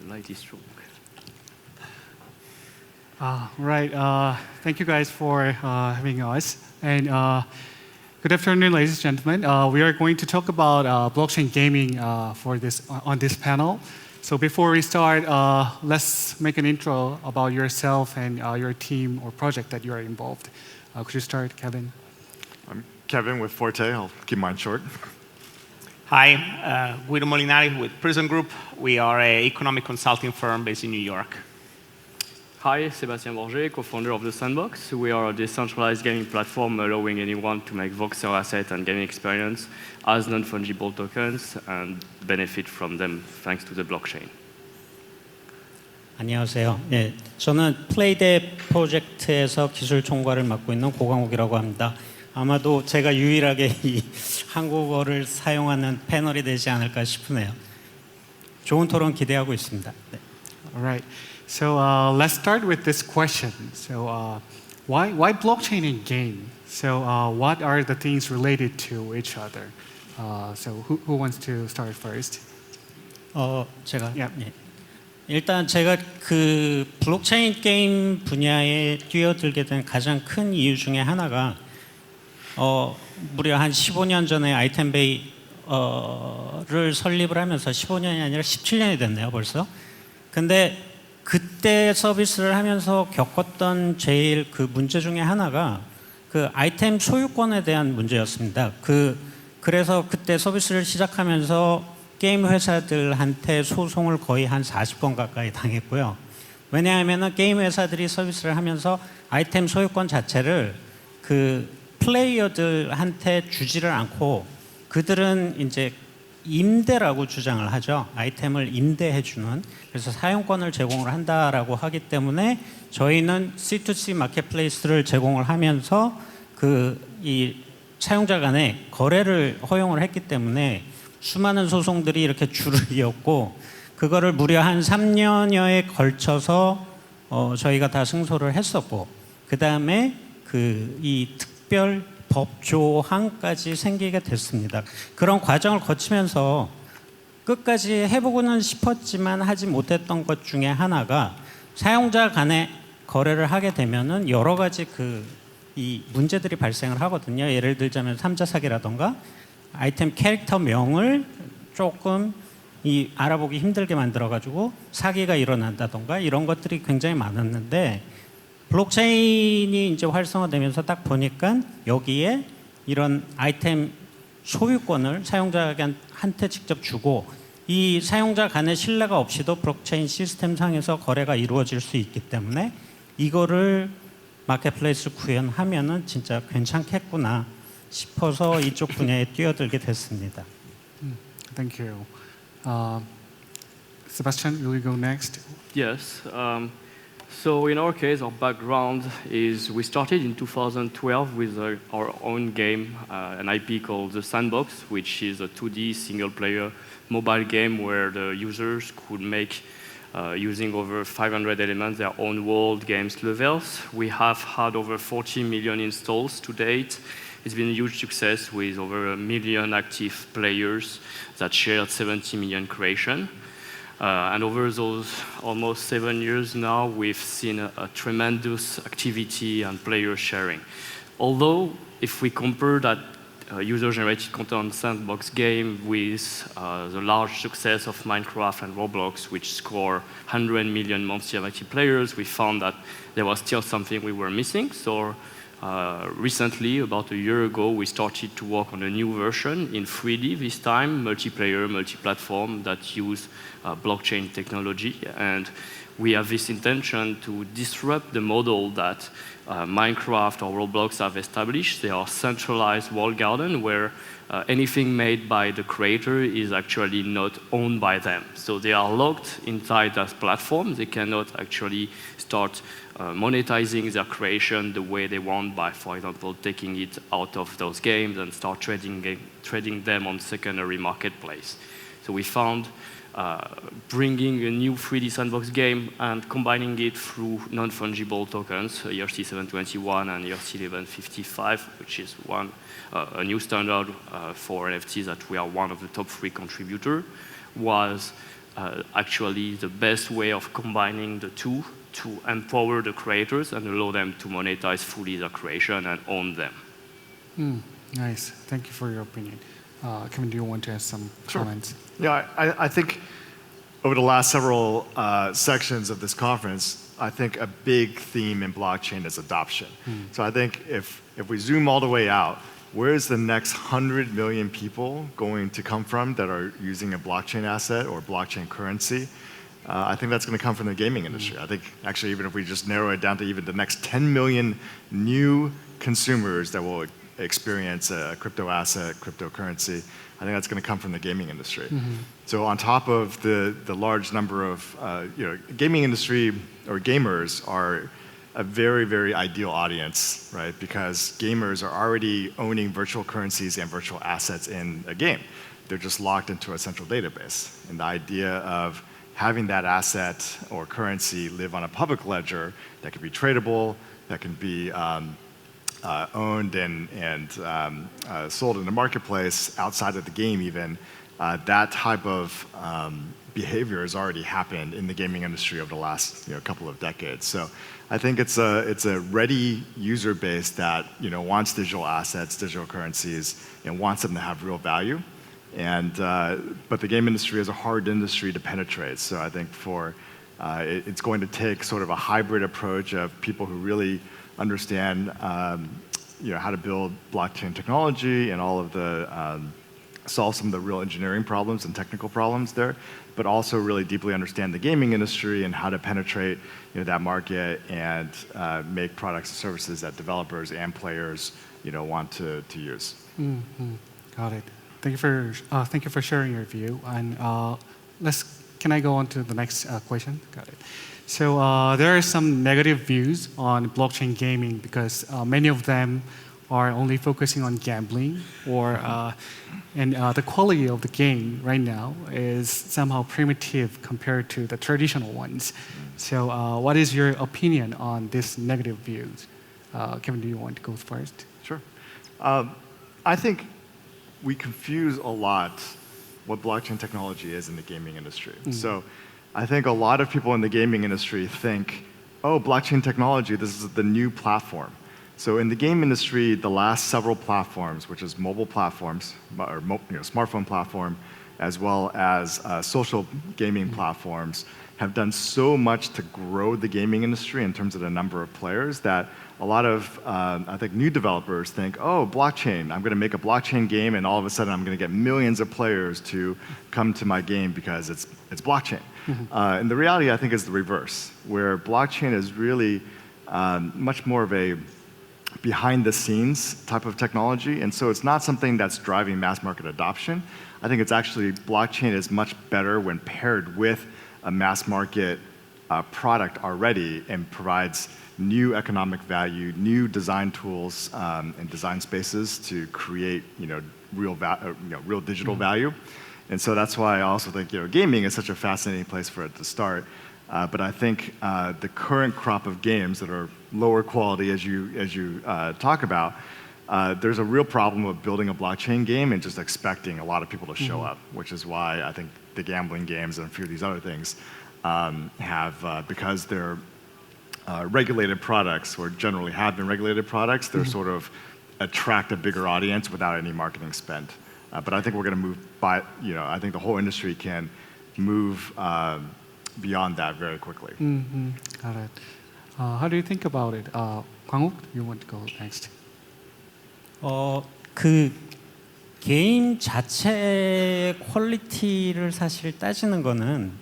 The light is strong. Right. Thank you guys for having us. And good afternoon, ladies and gentlemen. We are going to talk about blockchain gaming on this panel. So before we start, let's make an intro about yourself and your team or project that you are involved. Could you start, Kevin? I'm Kevin with Forte. I'll keep mine short. Hi, Guido Molinari with Prism Group. We are an economic consulting firm based in New York. Hi, Sébastien Borger, co-founder of The Sandbox. We are a decentralized gaming platform allowing anyone to make voxel asset and gaming experience as non-fungible tokens and benefit from them thanks to the blockchain. 안녕하세요. 예, 저는 플레이대 프로젝트에서 기술 총괄을 맡고 있는 고강욱이라고 합니다. 아마도 제가 유일하게 이 한국어를 사용하는 패널이 되지 않을까 싶으네요. 좋은 토론 기대하고 있습니다. 네. All right. So let's start with this question. So why blockchain and game? So what are the things related to each other? So who wants to start first? 제가. Yeah. 예. 일단 제가 그 블록체인 게임 분야에 뛰어들게 된 가장 큰 이유 중에 하나가 무려 한 15년 전에 아이템베이를 설립을 하면서 15년이 아니라 17년이 됐네요, 벌써. 근데 그때 서비스를 하면서 겪었던 제일 그 문제 중에 하나가 그 아이템 소유권에 대한 문제였습니다. 그래서 그때 서비스를 시작하면서 게임 회사들한테 소송을 거의 한 40건 가까이 당했고요. 왜냐하면 게임 회사들이 서비스를 하면서 아이템 소유권 자체를 그 플레이어들한테 주지를 않고 그들은 이제 임대라고 주장을 하죠. 아이템을 임대해주는. 그래서 사용권을 제공을 한다라고 하기 때문에 저희는 C2C 마켓플레이스를 제공을 하면서 이 사용자 간의 거래를 허용을 했기 때문에 수많은 소송들이 이렇게 줄을 이었고 그거를 무려 한 3년여에 걸쳐서 저희가 다 승소를 했었고 그 다음에 이 특별 법조항까지 생기게 됐습니다. 그런 과정을 거치면서 끝까지 해보고는 싶었지만 하지 못했던 것 중에 하나가 사용자 간의 거래를 하게 되면은 여러 가지 이 문제들이 발생을 하거든요. 예를 들자면 삼자 사기라던가 아이템 캐릭터 명을 조금 알아보기 힘들게 만들어가지고 사기가 일어난다던가 이런 것들이 굉장히 많았는데 블록체인이 이제 활성화되면서 딱 보니까 여기에 이런 아이템 소유권을 사용자한테 직접 주고 이 사용자 간의 신뢰가 없이도 블록체인 시스템 상에서 거래가 이루어질 수 있기 때문에 이거를 마켓플레이스 구현하면은 진짜 괜찮겠구나 싶어서 이쪽 분야에 뛰어들게 됐습니다. Thank you. Sebastian, will you go next? Yes. So in our case, our background is we started in 2012 with our own game, an IP called The Sandbox, which is a 2D single-player mobile game where the users could make, using over 500 elements, their own world, games, levels. We have had over 40 million installs to date. It's been a huge success with over 1 million active players that shared 70 million creation. And over those almost 7 years now, we've seen a tremendous activity and player sharing. Although, if we compare that user-generated content sandbox game with the large success of Minecraft and Roblox, which score 100 million monthly active players, we found that there was still something we were missing. So recently, about a year ago, we started to work on a new version in 3D this time, multiplayer, multi-platform that use blockchain technology. And we have this intention to disrupt the model that Minecraft or Roblox have established. They are centralized walled garden where anything made by the creator is actually not owned by them. So they are locked inside that platform. They cannot actually start monetizing their creation the way they want by, for example, taking it out of those games and start trading them on secondary marketplace. So we found bringing a new 3D sandbox game and combining it through non-fungible tokens, ERC-721 and ERC-1155, which is a new standard for NFTs that we are one of the top 3 contributors, was actually the best way of combining the two to empower the creators and allow them to monetize fully their creation and own them. Nice. Thank you for your opinion. Kevin, do you want to add some comments? Yeah, I think over the last several sections of this conference, I think a big theme in blockchain is adoption. So I think if we zoom all the way out, where is the next 100 million people going to come from that are using a blockchain asset or blockchain currency? I think that's going to come from the gaming industry. I think actually even if we just narrow it down to even the next 10 million new consumers that will experience a crypto asset, cryptocurrency, I think that's going to come from the gaming industry. So on top of the large number of, gaming industry or gamers are a very, very ideal audience, right? Because gamers are already owning virtual currencies and virtual assets in a game. They're just locked into a central database. And the idea of having that asset or currency live on a public ledger that can be tradable, that can be owned and sold in the marketplace outside of the game even, that type of behavior has already happened in the gaming industry over the last couple of decades. So I think it's a ready user base that wants digital assets, digital currencies, and wants them to have real value. And but the game industry is a hard industry to penetrate. So I think it's going to take sort of a hybrid approach of people who really understand how to build blockchain technology and all of the solve some of the real engineering problems and technical problems there, but also really deeply understand the gaming industry and how to penetrate that market and make products and services that developers and players want to use. Got it. Thank you for sharing your view. And can I go on to the next question? Got it. So there are some negative views on blockchain gaming because many of them are only focusing on gambling, and the quality of the game right now is somehow primitive compared to the traditional ones. So what is your opinion on these negative views? Kevin, do you want to go first? Sure. I think we confuse a lot what blockchain technology is in the gaming industry. So I think a lot of people in the gaming industry think, oh, blockchain technology, this is the new platform. So in the game industry, the last several platforms, which is mobile platforms, or smartphone platform, as well as social gaming platforms, have done so much to grow the gaming industry in terms of the number of players that a lot of, I think, new developers think, oh, blockchain, I'm going to make a blockchain game and all of a sudden I'm going to get millions of players to come to my game because it's blockchain. And the reality, I think, is the reverse, where blockchain is really much more of a behind-the-scenes type of technology, and so it's not something that's driving mass market adoption. I think it's actually, blockchain is much better when paired with a mass market product already and provides new economic value, new design tools and design spaces to create real digital value. And so that's why I also think gaming is such a fascinating place for it to start. But I think the current crop of games that are lower quality, as you talk about, there's a real problem of building a blockchain game and just expecting a lot of people to show up, which is why I think the gambling games and a few of these other things because they're regulated products, or generally have been regulated products, they're sort of attract a bigger audience without any marketing spend. But I think we're going to move I think the whole industry can move beyond that very quickly. Got it. How do you think about it? Kwang-wook, you want to go next? 그 게임 자체의 퀄리티를 사실 따지는 거는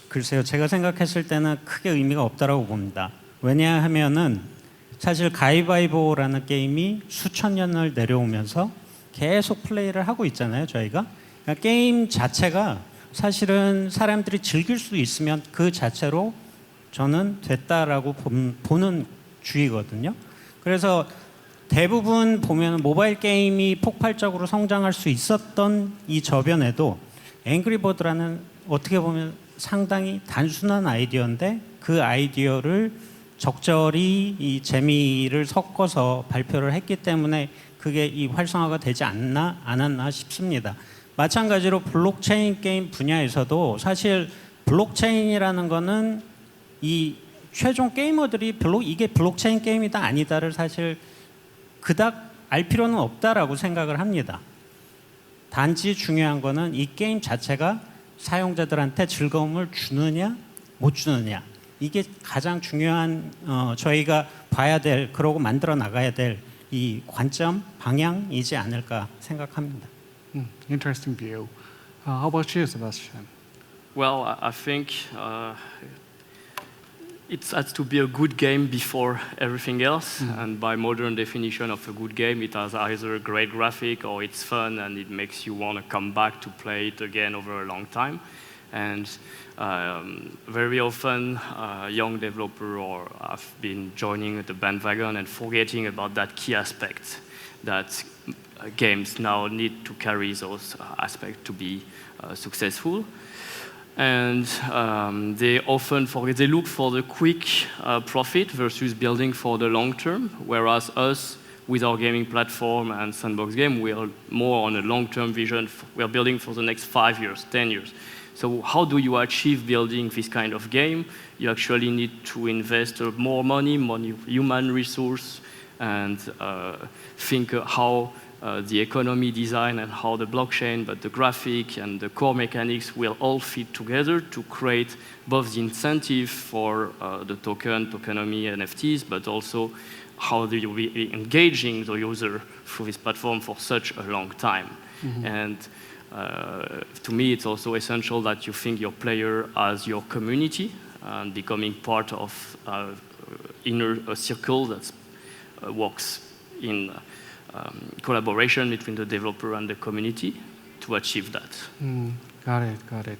글쎄요, 제가 생각했을 때는 크게 의미가 없다라고 봅니다. 왜냐하면은 사실 가위바위보라는 게임이 수천 년을 내려오면서 계속 플레이를 하고 있잖아요, 저희가. 그러니까 게임 자체가 사실은 사람들이 즐길 수 있으면 그 자체로 저는 됐다라고 보는 주의거든요. 그래서 대부분 보면 모바일 게임이 폭발적으로 성장할 수 있었던 이 저변에도 앵그리버드라는 어떻게 보면 상당히 단순한 아이디어인데 그 아이디어를 적절히 이 재미를 섞어서 발표를 했기 때문에 그게 이 활성화가 되지 않았나 싶습니다. 마찬가지로 블록체인 게임 분야에서도 사실 블록체인이라는 거는 이 최종 게이머들이 이게 블록체인 게임이다 아니다를 사실 그닥 알 필요는 없다라고 생각을 합니다. 단지 중요한 거는 이 게임 자체가 사용자들한테 즐거움을 주느냐 못 주느냐, 이게 가장 중요한 저희가 봐야 될, 그러고 만들어 나가야 될 이 관점, 방향이지 않을까 생각합니다. Interesting view. How about you, Sebastian? Well, I think it has to be a good game before everything else. And by modern definition of a good game, it has either a great graphic or it's fun and it makes you want to come back to play it again over a long time. And very often, young developers have been joining the bandwagon and forgetting about that key aspect that games now need to carry those aspects to be successful. And they often forget, they look for the quick profit versus building for the long term, whereas us, with our gaming platform and sandbox game, we are more on a long-term vision. We are building for the next 5 years, 10 years. So how do you achieve building this kind of game? You actually need to invest more money, human resource, and think how the economy design and how the blockchain, but the graphic and the core mechanics will all fit together to create both the incentive for the tokenomics, NFTs, but also how do you be engaging the user through this platform for such a long time. And to me, it's also essential that you think your player as your community and becoming part of a circle that works in collaboration between the developer and the community to achieve that. Got it.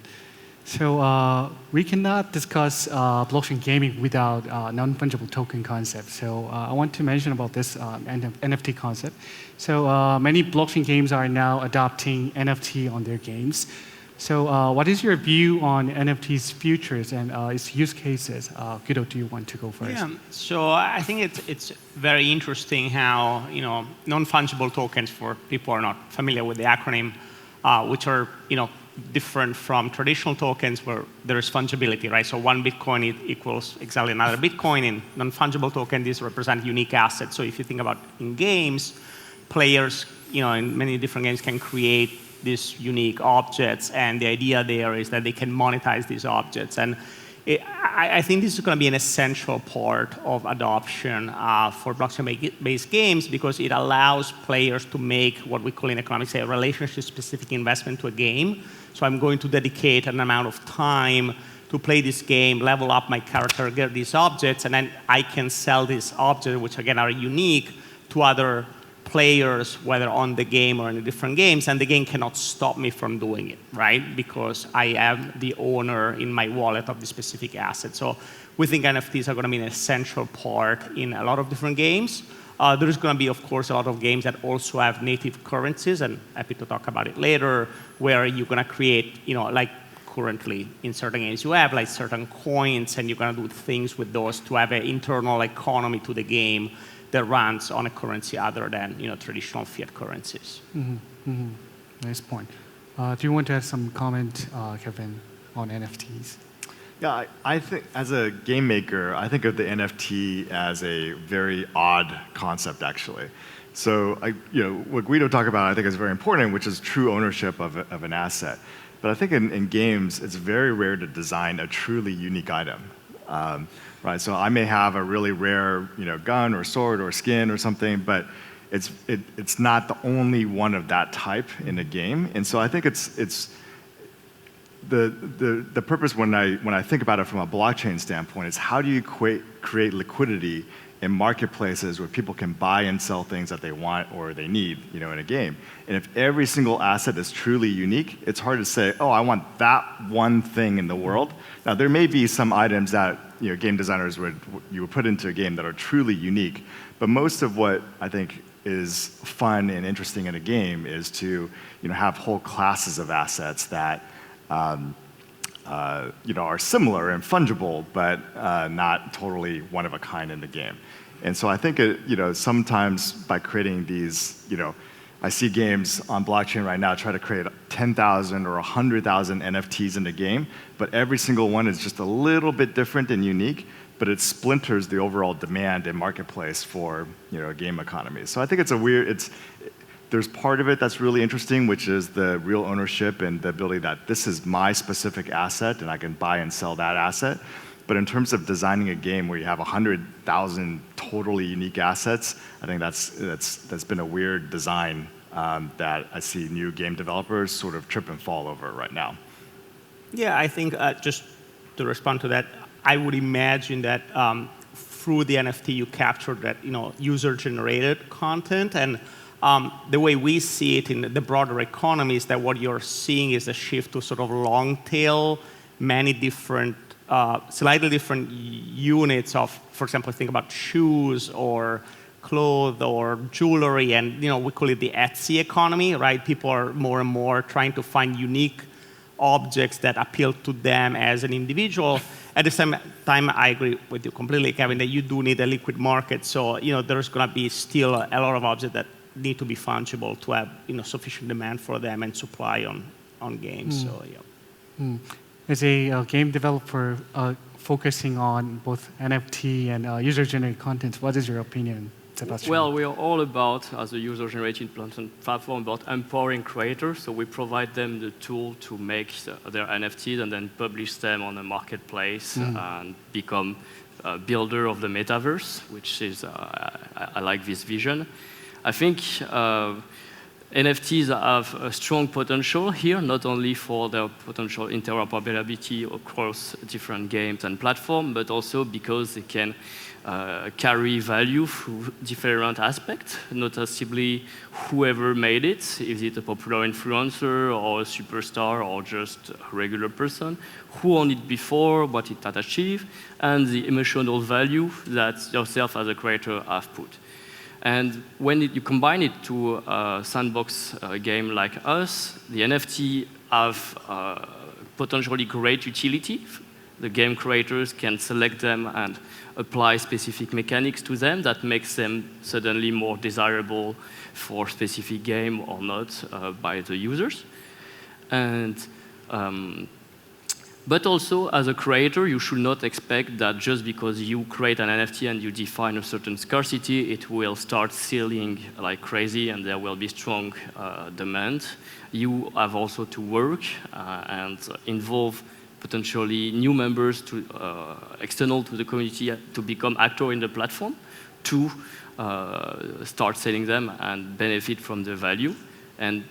So we cannot discuss blockchain gaming without non-fungible token concept. So I want to mention about this NFT concept. So many blockchain games are now adopting NFT on their games. So what is your view on NFT's futures and its use cases? Guido, do you want to go first? Yeah, so I think it's very interesting how non-fungible tokens, for people who are not familiar with the acronym, which are different from traditional tokens where there is fungibility, right? So one Bitcoin equals exactly another Bitcoin. In non-fungible token, these represent unique assets. So if you think about in games, players, in many different games can create these unique objects, and the idea there is that they can monetize these objects. And I think this is going to be an essential part of adoption for blockchain-based games, because it allows players to make what we call in economics a relationship-specific investment to a game. So I'm going to dedicate an amount of time to play this game, level up my character, get these objects, and then I can sell these objects, which again are unique, to other players, whether on the game or in the different games, and the game cannot stop me from doing it, right? Because I am the owner in my wallet of the specific asset. So we think NFTs are going to be an essential part in a lot of different games. There is going to be, of course, a lot of games that also have native currencies, and happy to talk about it later, where you're going to create, like currently in certain games, you have like certain coins, and you're going to do things with those to have an internal economy to the game that runs on a currency other than traditional fiat currencies. Nice point. Do you want to have some comment, Kevin, on NFTs? Yeah, I think as a game maker, I think of the NFT as a very odd concept, actually. So, what Guido talked about, I think is very important, which is true ownership of an asset. But I think in games, it's very rare to design a truly unique item. Right, so I may have a really rare, gun or sword or skin or something, but it's not the only one of that type in a game. And so I think it's the purpose when I think about it from a blockchain standpoint is how do you create liquidity in marketplaces where people can buy and sell things that they want or they need, in a game. And if every single asset is truly unique, it's hard to say, oh, I want that one thing in the world. Now, there may be some items that game designers would put into a game that are truly unique, but most of what I think is fun and interesting in a game is to have whole classes of assets that are similar and fungible, but not totally one of a kind in the game. And so I think sometimes by creating these I see games on blockchain right now try to create 10,000 or 100,000 NFTs in the game, but every single one is just a little bit different and unique, but it splinters the overall demand and marketplace for a game economy. So I think there's part of it that's really interesting, which is the real ownership and the ability that this is my specific asset and I can buy and sell that asset. But in terms of designing a game where you have 100,000 totally unique assets, I think that's been a weird design that I see new game developers sort of trip and fall over right now. Yeah, I think just to respond to that, I would imagine that through the NFT you capture that user-generated content, and the way we see it in the broader economy is that what you're seeing is a shift to sort of long tail, many different slightly different units of, for example, think about shoes or clothes or jewelry, and we call it the Etsy economy, right? People are more and more trying to find unique objects that appeal to them as an individual. At the same time, I agree with you completely, Kevin, that you do need a liquid market. So there's going to be still a lot of objects that need to be fungible to have sufficient demand for them and supply on games. So yeah. As a game developer focusing on both NFT and user-generated content, what is your opinion, Sebastian? Well, we are all about, as a user-generated platform, about empowering creators. So we provide them the tool to make their NFTs and then publish them on a marketplace and become a builder of the metaverse, which is, I like this vision. I think NFTs have a strong potential here, not only for their potential interoperability across different games and platforms, but also because they can carry value through different aspects, noticeably whoever made it, is it a popular influencer or a superstar or just a regular person, who owned it before, what it had achieved, and the emotional value that yourself as a creator have put. And when you combine it to a sandbox game like us, the NFT have potentially great utility. The game creators can select them and apply specific mechanics to them that makes them suddenly more desirable for specific game or not by the users. And but also, as a creator, you should not expect that just because you create an NFT and you define a certain scarcity, it will start selling like crazy and there will be strong demand. You have also to work and involve potentially new members to external to the community to become actor in the platform to start selling them and benefit from the value. And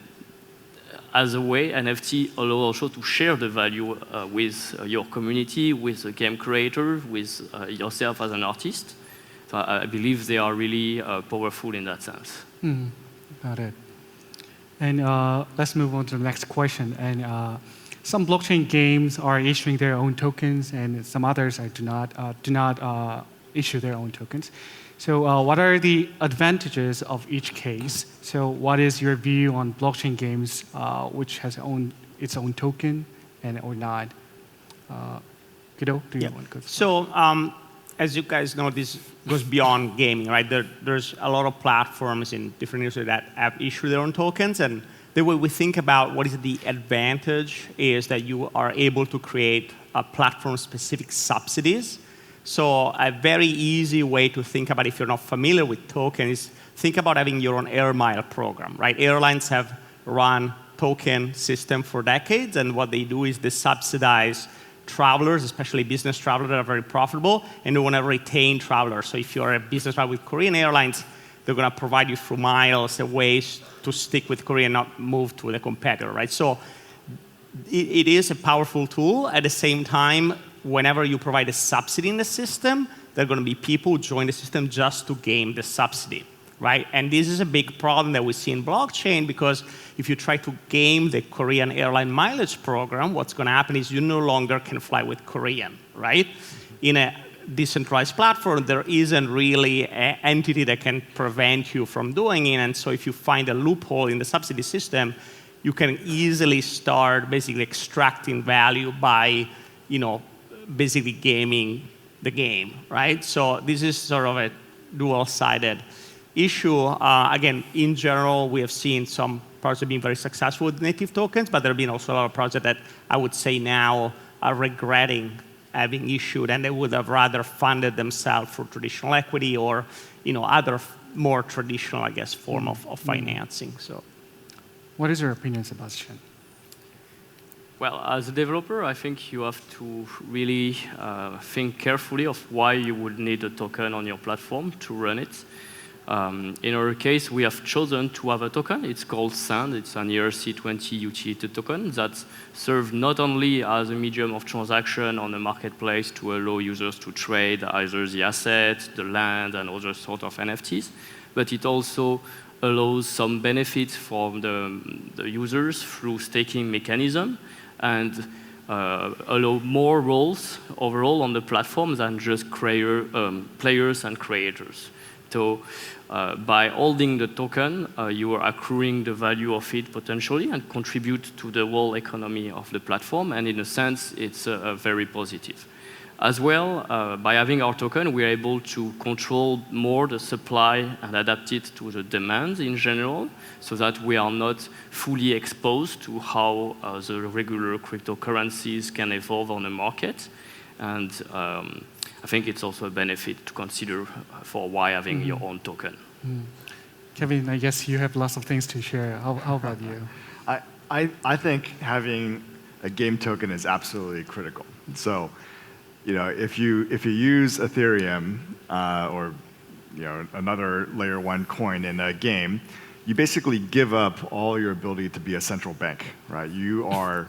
as a way, NFT allow also to share the value with your community, with the game creator, with yourself as an artist. So I believe they are really powerful in that sense. Got it. And let's move on to the next question. And some blockchain games are issuing their own tokens, and some others do not issue their own tokens. So what are the advantages of each case? So what is your view on blockchain games which has its own token and or not? Guido, do you want to go? So as you guys know, this goes beyond gaming, right? There's a lot of platforms in different industries that have issued their own tokens. And the way we think about what is the advantage is that you are able to create platform-specific subsidies. So a very easy way to think about, if you're not familiar with tokens, think about having your own air mile program, right? Airlines have run token system for decades, and what they do is they subsidize travelers, especially business travelers that are very profitable, and they want to retain travelers. So if you're a business traveler with Korean Airlines, they're going to provide you through miles and ways to stick with Korea and not move to the competitor, right? So it is a powerful tool. At the same time, whenever you provide a subsidy in the system, there are going to be people who join the system just to gain the subsidy, right? And this is a big problem that we see in blockchain, because if you try to game the Korean airline mileage program, what's going to happen is you no longer can fly with Korean, right? In a decentralized platform, there isn't really an entity that can prevent you from doing it. And so if you find a loophole in the subsidy system, you can easily start basically extracting value by, basically gaming the game, right? So this is sort of a dual-sided issue. Again, in general, we have seen some projects being very successful with native tokens, but there have been also a lot of projects that I would say now are regretting having issued, and they would have rather funded themselves through traditional equity or other more traditional, I guess, form of financing. So, what is your opinion, Sebastian? Well, as a developer, I think you have to really think carefully of why you would need a token on your platform to run it. In our case, we have chosen to have a token. It's called Sand. It's an ERC20 utility token that serves not only as a medium of transaction on the marketplace to allow users to trade either the asset, the land, and other sort of NFTs, but it also allows some benefits from the users through staking mechanism and allow more roles overall on the platform than just players and creators. So by holding the token, you are accruing the value of it potentially and contribute to the whole economy of the platform. And in a sense, it's very positive. As well, by having our token, we're able to control more the supply and adapt it to the demand in general, so that we are not fully exposed to how the regular cryptocurrencies can evolve on the market. And I think it's also a benefit to consider for why having your own token. Kevin, I guess you have lots of things to share. How about you? I think having a game token is absolutely critical. So, if you use Ethereum or another layer 1 coin in a game, you basically give up all your ability to be a central bank, right? You are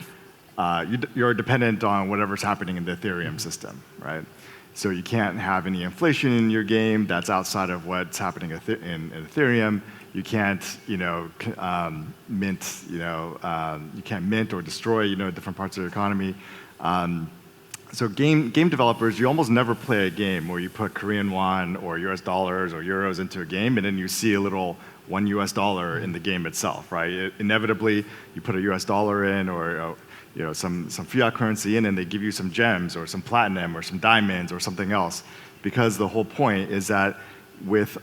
you're dependent on whatever's happening in the Ethereum system, right? So you can't have any inflation in your game that's outside of what's happening in Ethereum. You can't, mint, you can't mint or destroy, different parts of the economy. So game developers, you almost never play a game where you put Korean won or US dollars or euros into a game, and then you see a little $1 US in the game itself, right? Inevitably, you put a US dollar in or some fiat currency in, and they give you some gems or some platinum or some diamonds or something else, because the whole point is that with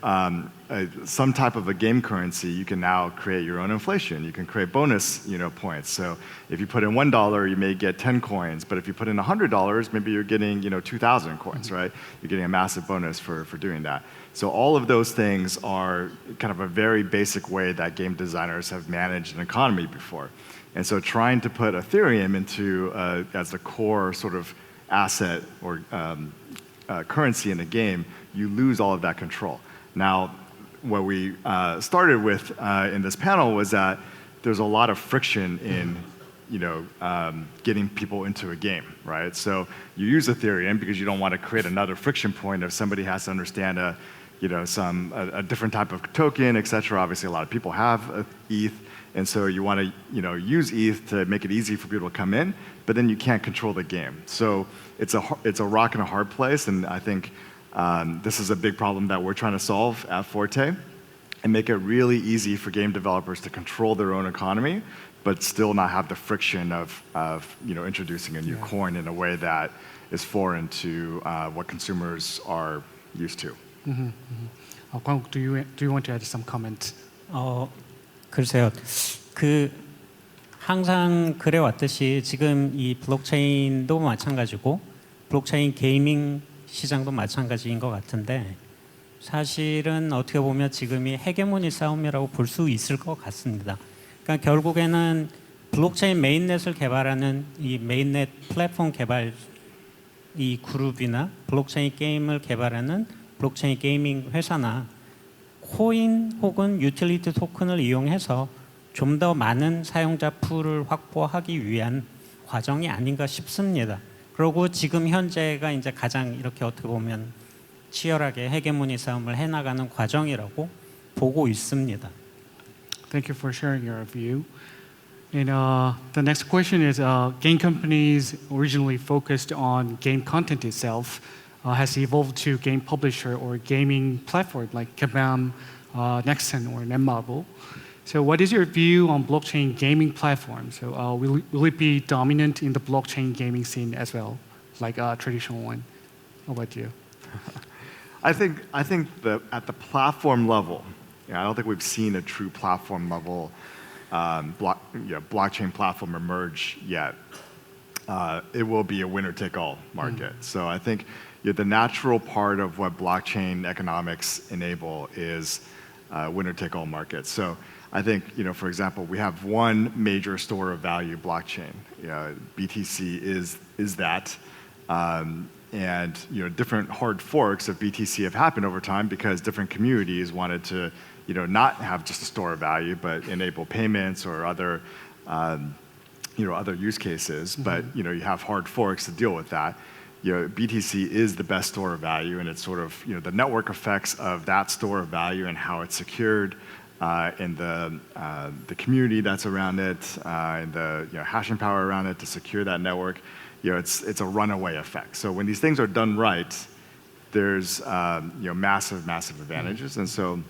some type of a game currency, you can now create your own inflation. You can create bonus points. So if you put in $1, you may get 10 coins, but if you put in $100, maybe you're getting 2,000 coins, right? You're getting a massive bonus for doing that. So all of those things are kind of a very basic way that game designers have managed an economy before. And so trying to put Ethereum into as the core sort of asset or currency in the game, you lose all of that control. Now, what we started with in this panel was that there's a lot of friction in getting people into a game, right? So you use Ethereum because you don't want to create another friction point if somebody has to understand a different type of token, et cetera. Obviously, a lot of people have ETH. And so you want to use ETH to make it easy for people to come in, but then you can't control the game. So it's a rock and a hard place, and I think this is a big problem that we're trying to solve at Forte and make it really easy for game developers to control their own economy, but still not have the friction of introducing a new coin in a way that is foreign to what consumers are used to. Kwang, do you want to add some comments? 글쎄요. 항상 그래왔듯이 지금 이 블록체인도 마찬가지고 블록체인 게이밍 시장도 마찬가지인 것 같은데 사실은 어떻게 보면 지금이 헤게모니 싸움이라고 볼 수 있을 것 같습니다. 그러니까 결국에는 블록체인 메인넷을 개발하는 이 메인넷 플랫폼 개발 이 그룹이나 블록체인 게임을 개발하는 블록체인 게이밍 회사나 코인 혹은 유틸리티 토큰을 이용해서 좀 더 많은 사용자 풀을 확보하기 위한 과정이 아닌가 싶습니다. 그리고 지금 현재가 이제 가장 이렇게 어떻게 보면 치열하게 헤게모니 싸움을 해나가는 과정이라고 보고 있습니다. Thank you for sharing your view. And the next question is, game companies originally focused on game content itself has evolved to game publisher or gaming platform like Kabam, Nexon, or Netmarble. So what is your view on blockchain gaming platforms? So will it be dominant in the blockchain gaming scene as well, like a traditional one? How about you? I think that at the platform level, I don't think we've seen a true platform level blockchain platform emerge yet. It will be a winner-take-all market. So I think the natural part of what blockchain economics enable is winner-take-all markets. So I think, for example, we have one major store of value blockchain. BTC is that. And different hard forks of BTC have happened over time because different communities wanted to not have just a store of value, but enable payments or other other use cases. But you have hard forks to deal with that. BTC is the best store of value, and it's sort of the network effects of that store of value and how it's secured, and the community that's around it, and the hashing power around it to secure that network. It's a runaway effect. So when these things are done right, there's massive advantages. And so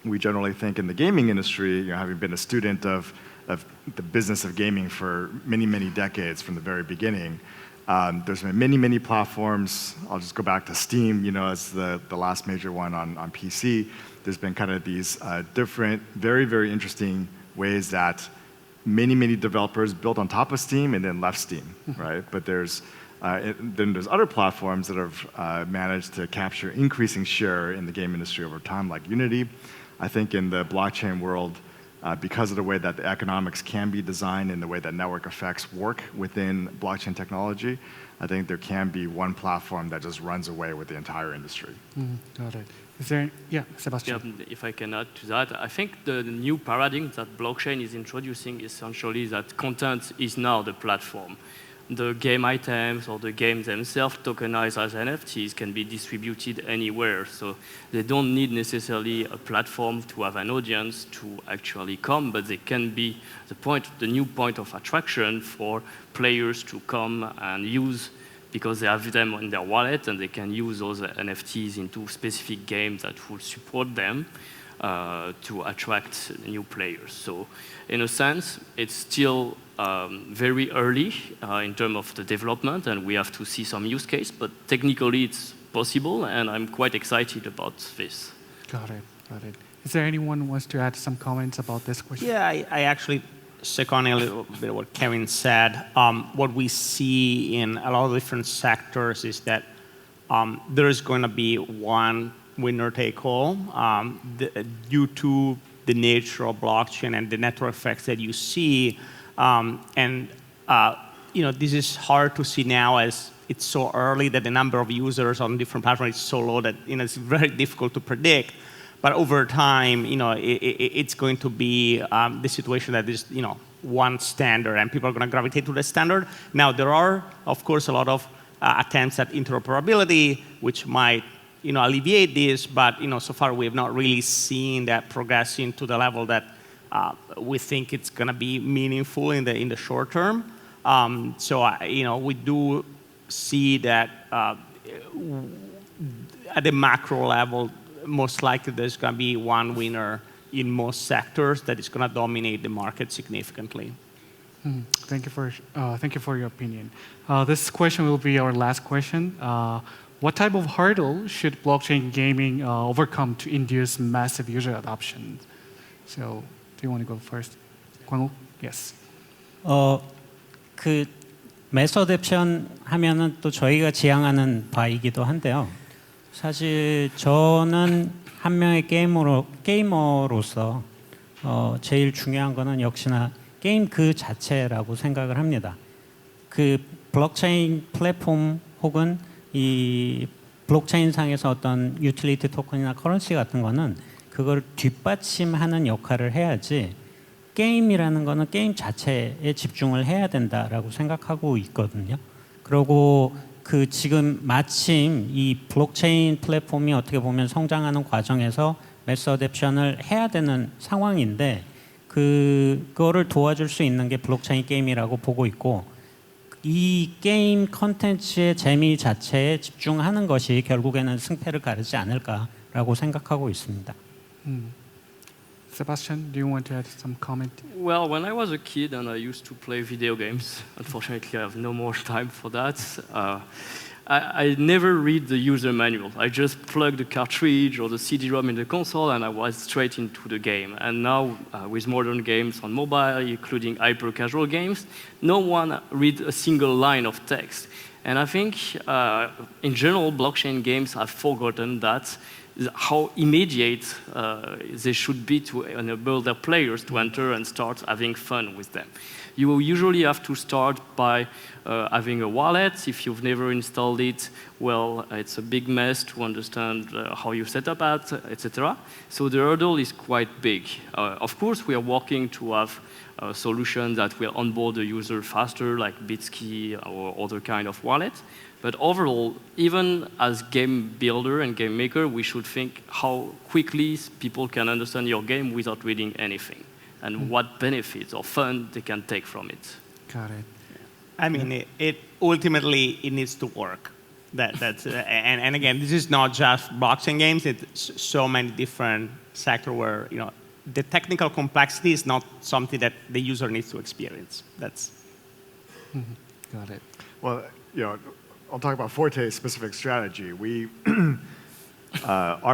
we generally think in the gaming industry, having been a student of the business of gaming for many decades from the very beginning, there's been many platforms. I'll just go back to Steam, as the last major one on PC. There's been kind of these different, very interesting ways that many developers built on top of Steam and then left Steam, right? But then there's other platforms that have managed to capture increasing share in the game industry over time, like Unity. I think in the blockchain world, because of the way that the economics can be designed and the way that network effects work within blockchain technology, I think there can be one platform that just runs away with the entire industry. Got it. Is there, Sebastian? Yeah, if I can add to that, I think the new paradigm that blockchain is introducing essentially that content is now the platform. The game items or the games themselves tokenized as NFTs can be distributed anywhere. So they don't need necessarily a platform to have an audience to actually come, but they can be the new point of attraction for players to come and use, because they have them in their wallet and they can use those NFTs into specific games that will support them to attract new players. So in a sense, it's still very early in terms of the development, and we have to see some use case, but technically it's possible, and I'm quite excited about this. Got it. Is there anyone who wants to add some comments about this question? Yeah, I actually second a little bit what Kevin said. What we see in a lot of different sectors is that there is going to be one winner take all due to the nature of blockchain and the network effects that you see. This is hard to see now as it's so early that the number of users on different platforms is so low that it's very difficult to predict. But over time, it's going to be the situation that there's one standard, and people are going to gravitate to the standard. Now, there are, of course, a lot of attempts at interoperability, which might alleviate this, but so far we have not really seen that progressing to the level that we think it's going to be meaningful in the short term. We do see that at the macro level, most likely there's going to be one winner in most sectors that is going to dominate the market significantly. Thank you for your opinion. This question will be our last question. What type of hurdle should blockchain gaming overcome to induce massive user adoption? So, do you want to go first? 광욱? Yes. 그 메서드 옵션 하면은 또 저희가 지향하는 바이기도 한데요. 사실 저는 한 명의 게이머로서 제일 중요한 거는 역시나 게임 그 자체라고 생각을 합니다. 그 블록체인 플랫폼 혹은 이 블록체인 상에서 어떤 유틸리티 토큰이나 커런시 같은 거는 그걸 뒷받침하는 역할을 해야지 게임이라는 거는 게임 자체에 집중을 해야 된다라고 생각하고 있거든요. 그리고 그 지금 마침 이 블록체인 플랫폼이 어떻게 보면 성장하는 과정에서 메서드 옵션을 해야 되는 상황인데 그거를 도와줄 수 있는 게 블록체인 게임이라고 보고 있고 이 게임 컨텐츠의 재미 자체에 집중하는 것이 결국에는 승패를 가르지 않을까라고 생각하고 있습니다. Sebastian, do you want to add some comment? Well, when I was a kid and I used to play video games, unfortunately I have no more time for that. I never read the user manual. I just plug the cartridge or the CD-ROM in the console, and I was straight into the game. And now, with modern games on mobile, including hyper-casual games, no one reads a single line of text. And I think, in general, blockchain games have forgotten that how immediate they should be to enable their players to enter and start having fun with them. You will usually have to start by having a wallet. If you've never installed it, well, it's a big mess to understand how you set up that, etc. So the hurdle is quite big. Of course, we are working to have solutions that will onboard the user faster, like Bitski or other kind of wallet. But overall, even as game builder and game maker, we should think how quickly people can understand your game without reading anything, and what benefits or fun they can take from it. Got it. I mean, it ultimately it needs to work. And again, this is not just blockchain games. It's so many different sectors where the technical complexity is not something that the user needs to experience. That's. Got it. Well, I'll talk about Forte's specific strategy. Our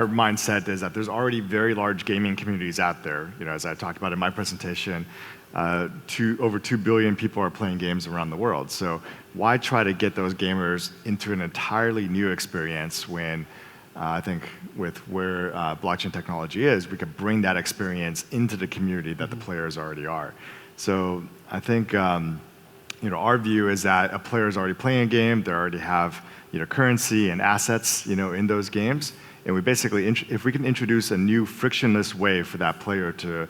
mindset is that there's already very large gaming communities out there. As I talked about in my presentation, over 2 billion people are playing games around the world. So why try to get those gamers into an entirely new experience when I think with where blockchain technology is, we could bring that experience into the community that the players already are. So I think our view is that a player is already playing a game. They already have currency and assets in those games. And we basically, if we can introduce a new frictionless way for that player to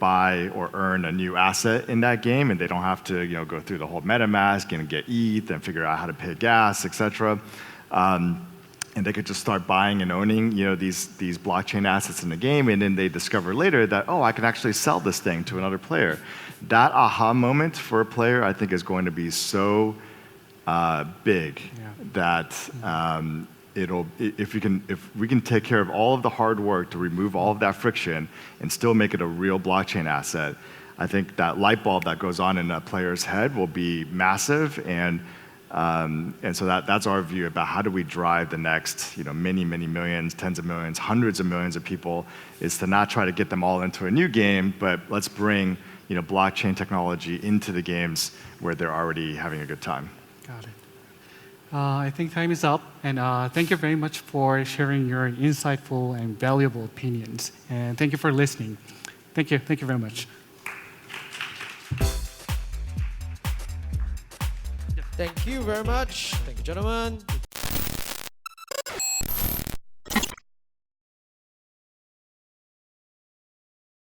buy or earn a new asset in that game, and they don't have to go through the whole MetaMask and get ETH and figure out how to pay gas, etc. And they could just start buying and owning these blockchain assets in the game, and then they discover later that, oh, I can actually sell this thing to another player. That aha moment for a player, I think, is going to be so big that if we can take care of all of the hard work to remove all of that friction and still make it a real blockchain asset, I think that light bulb that goes on in a player's head will be massive, and so that's our view about how do we drive the next many millions, tens of millions, hundreds of millions of people, is to not try to get them all into a new game, but let's bring blockchain technology into the games where they're already having a good time. Got it. I think time is up, and thank you very much for sharing your insightful and valuable opinions. And thank you for listening. Thank you. Thank you very much. Thank you very much. Thank you, gentlemen.